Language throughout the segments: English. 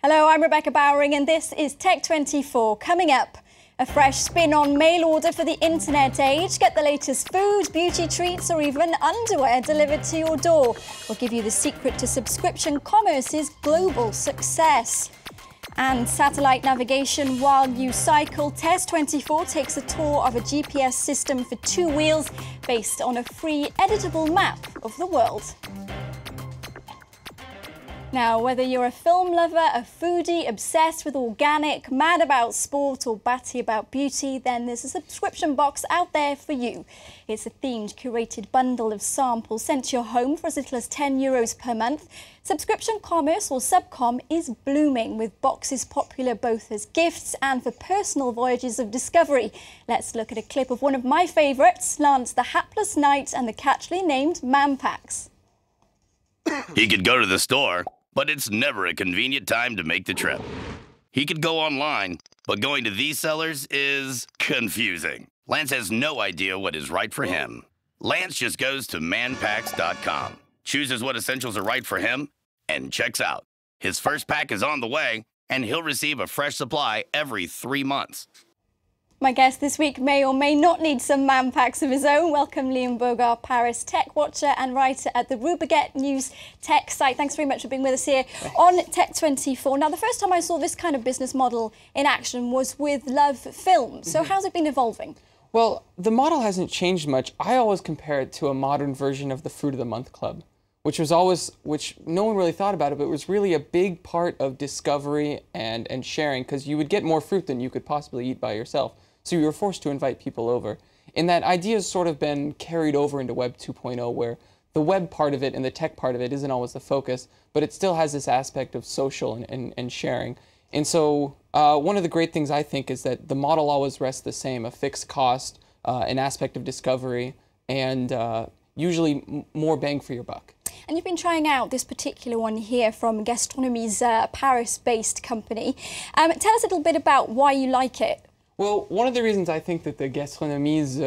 Hello, I'm Rebecca Bowring and this is Tech24. Coming up, a fresh spin on mail order for the internet age. Get the latest food, beauty treats or even underwear delivered to your door. We'll give you the secret to subscription commerce's global success. And satellite navigation while you cycle. Test24 takes a tour of a GPS system for two wheels based on a free editable map of the world. Now, whether you're a film lover, a foodie, obsessed with organic, mad about sport or batty about beauty, then there's a subscription box out there for you. It's a themed, curated bundle of samples sent to your home for as little as €10 per month. Subscription commerce, or subcom, is blooming, with boxes popular both as gifts and for personal voyages of discovery. Let's look at a clip of one of my favourites, Lance the Hapless Knight and the catchily named Man Packs. He could go to the store, but it's never a convenient time to make the trip. He could go online, but going to these sellers is confusing. Lance has no idea what is right for him. Lance just goes to manpacks.com, chooses what essentials are right for him, and checks out. His first pack is on the way, and he'll receive a fresh supply every 3 months. My guest this week may or may not need some man packs of his own. Welcome, Liam Bogart, Paris tech watcher and writer at the Rubaguette News tech site. Thanks very much for being with us here on Tech24. Now, the first time I saw this kind of business model in action was with Love Films. So how's it been evolving? Well, the model hasn't changed much. I always compare it to a modern version of the Fruit of the Month Club, which no one really thought about it, but it was really a big part of discovery and sharing, because you would get more fruit than you could possibly eat by yourself. So you were forced to invite people over. And that idea has sort of been carried over into Web 2.0, where the web part of it and the tech part of it isn't always the focus, but it still has this aspect of social and sharing. And so one of the great things I think is that the model always rests the same: a fixed cost, an aspect of discovery, and usually more bang for your buck. And you've been trying out this particular one here from Gastronomie's Paris-based company. Tell us a little bit about why you like it. Well, one of the reasons I think that the Gastronomie's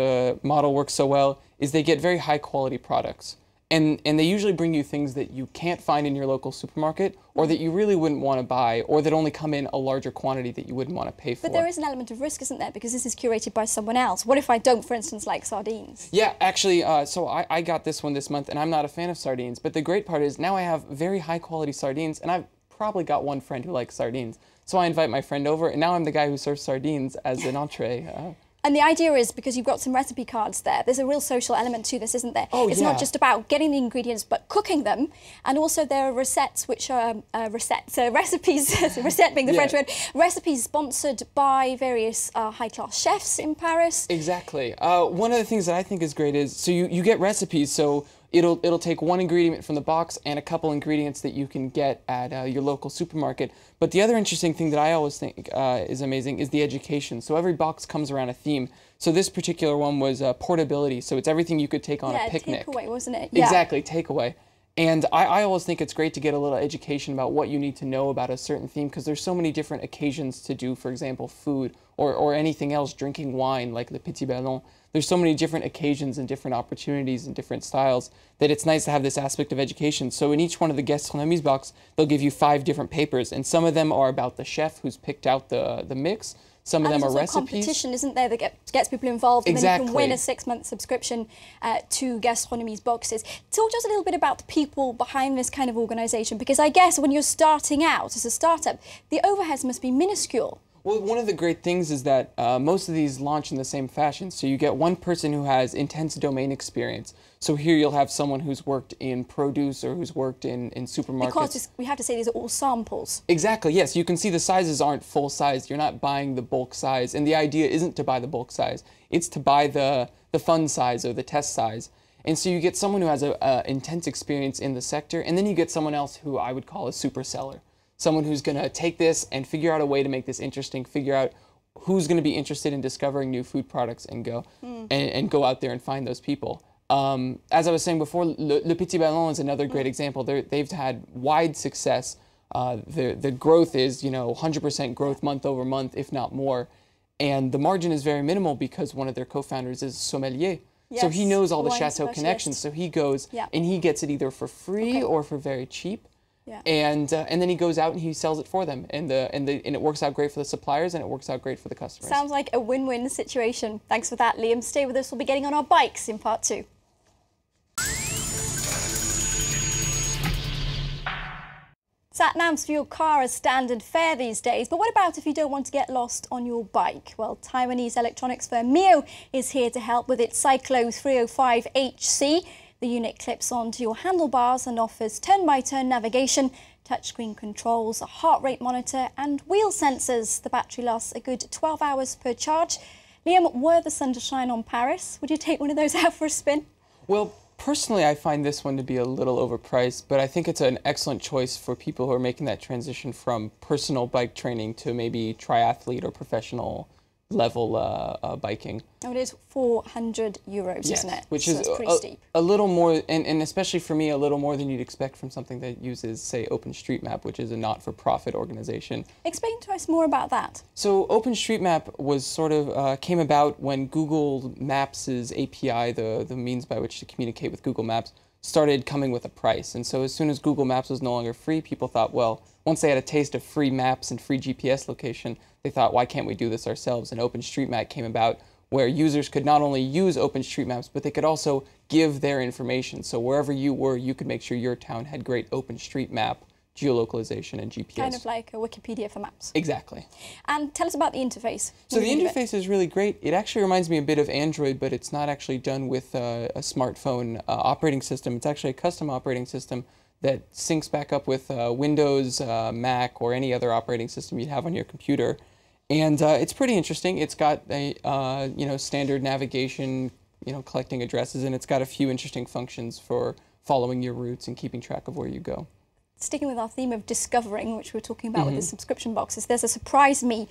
model works so well is they get very high quality products. And they usually bring you things that you can't find in your local supermarket, or that you really wouldn't want to buy, or that only come in a larger quantity that you wouldn't want to pay for. But there is an element of risk, isn't there? Because this is curated by someone else. What if I don't, for instance, like sardines? Yeah, actually, so I got this one this month, and I'm not a fan of sardines. But the great part is now I have very high quality sardines, and I've probably got one friend who likes sardines. So I invite my friend over, and now I'm the guy who serves sardines as an entree. And the idea is, because you've got some recipe cards there, there's a real social element to this, isn't there? Oh, it's not just about getting the ingredients, but cooking them. And also there are receipts, which are recipes, recette being the French word, recipes sponsored by various high-class chefs in Paris. Exactly. One of the things that I think is great is, so you get recipes, so it'll take one ingredient from the box and a couple ingredients that you can get at your local supermarket. But the other interesting thing that I always think is amazing is the education. So every box comes around a theme. So this particular one was portability. So it's everything you could take on a picnic. Takeaway, wasn't it? Exactly, takeaway. And I always think it's great to get a little education about what you need to know about a certain theme, because there's so many different occasions to do, for example, food or anything else, drinking wine like le petit ballon. There's so many different occasions and different opportunities and different styles that it's nice to have this aspect of education. So in each one of the Gastronomie's box, they'll give you 5 different papers, and some of them are about the chef who's picked out the mix. Some of them are recipes. Competition, isn't there, that gets people involved, and then you can win a 6-month subscription to Gastronomie's boxes. Talk to us a little bit about the people behind this kind of organisation, because I guess when you're starting out as a startup, the overheads must be minuscule. Well, one of the great things is that most of these launch in the same fashion. So you get one person who has intense domain experience. So here you'll have someone who's worked in produce or who's worked in supermarkets. Because we have to say these are all samples. Exactly, yes. You can see the sizes aren't full size. You're not buying the bulk size. And the idea isn't to buy the bulk size. It's to buy the fun size or the test size. And so you get someone who has an intense experience in the sector, and then you get someone else who I would call a super seller. Someone who's going to take this and figure out a way to make this interesting, figure out who's going to be interested in discovering new food products and go and go out there and find those people. As I was saying before, Le Petit Ballon is another great example. They've had wide success. The growth is, 100% growth month over month, if not more. And the margin is very minimal because one of their co-founders is sommelier. Yes. So he knows all the chateau connections. So he goes and he gets it either for free or for very cheap. Yeah. And then he goes out and he sells it for them, and it works out great for the suppliers, and it works out great for the customers. Sounds like a win-win situation. Thanks for that, Liam. Stay with us. We'll be getting on our bikes in part 2. Sat-navs for your car are standard fare these days, but what about if you don't want to get lost on your bike? Well, Taiwanese electronics firm Mio is here to help with its Cyclo 305HC. The unit clips onto your handlebars and offers turn-by-turn navigation, touchscreen controls, a heart rate monitor and wheel sensors. The battery lasts a good 12 hours per charge. Liam, were the sun to shine on Paris, would you take one of those out for a spin? Well, personally, I find this one to be a little overpriced, but I think it's an excellent choice for people who are making that transition from personal bike training to maybe triathlete or professional level biking. Oh, it is €400, yes, isn't it? Which so is it's pretty steep. A little more, and especially for me, a little more than you'd expect from something that uses, say, OpenStreetMap, which is a not-for-profit organization. Explain to us more about that. So OpenStreetMap was sort of came about when Google Maps' API, the means by which to communicate with Google Maps, started coming with a price. And so as soon as Google Maps was no longer free, people thought, well, once they had a taste of free maps and free GPS location, they thought, why can't we do this ourselves? And OpenStreetMap came about where users could not only use OpenStreetMaps, but they could also give their information. So wherever you were, you could make sure your town had great OpenStreetMap geolocalization and GPS. Kind of like a Wikipedia for maps. Exactly. And tell us about the interface. So the interface is really great. It actually reminds me a bit of Android, but it's not actually done with a smartphone operating system. It's actually a custom operating system that syncs back up with Windows, Mac, or any other operating system you'd have on your computer. And it's pretty interesting. It's got a standard navigation, collecting addresses, and it's got a few interesting functions for following your routes and keeping track of where you go. Sticking with our theme of discovering, which we were talking about with the subscription boxes, there's a surprise me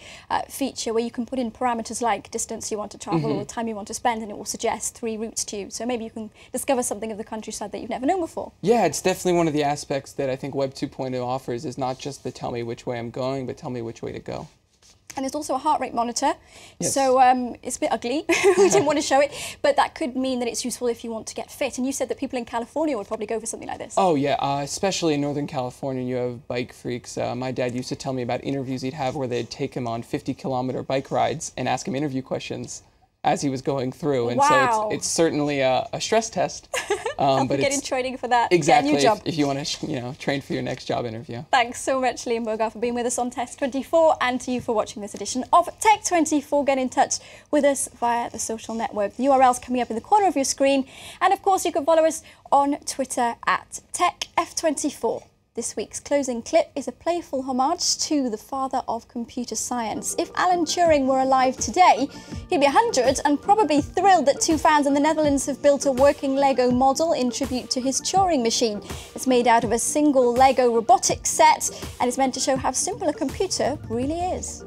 feature where you can put in parameters like distance you want to travel or time you want to spend, and it will suggest 3 routes to you. So maybe you can discover something of the countryside that you've never known before. Yeah, it's definitely one of the aspects that I think Web 2.0 offers, is not just the tell me which way I'm going, but tell me which way to go. And there's also a heart rate monitor. Yes. So it's a bit ugly. We didn't want to show it, but that could mean that it's useful if you want to get fit. And you said that people in California would probably go for something like this. Oh yeah, especially in Northern California, you have bike freaks. My dad used to tell me about interviews he'd have where they'd take him on 50-kilometer bike rides and ask him interview questions as he was going through. And wow. So it's certainly a stress test. But getting training for that. Exactly, get a new job. if you want to train for your next job interview. Thanks so much, Liam Bogart, for being with us on Tech24, and to you for watching this edition of Tech24. Get in touch with us via the social network. The URL's coming up in the corner of your screen. And of course, you can follow us on Twitter at TechF24. This week's closing clip is a playful homage to the father of computer science. If Alan Turing were alive today, he'd be 100 and probably thrilled that 2 fans in the Netherlands have built a working Lego model in tribute to his Turing machine. It's made out of a single Lego robotics set and is meant to show how simple a computer really is.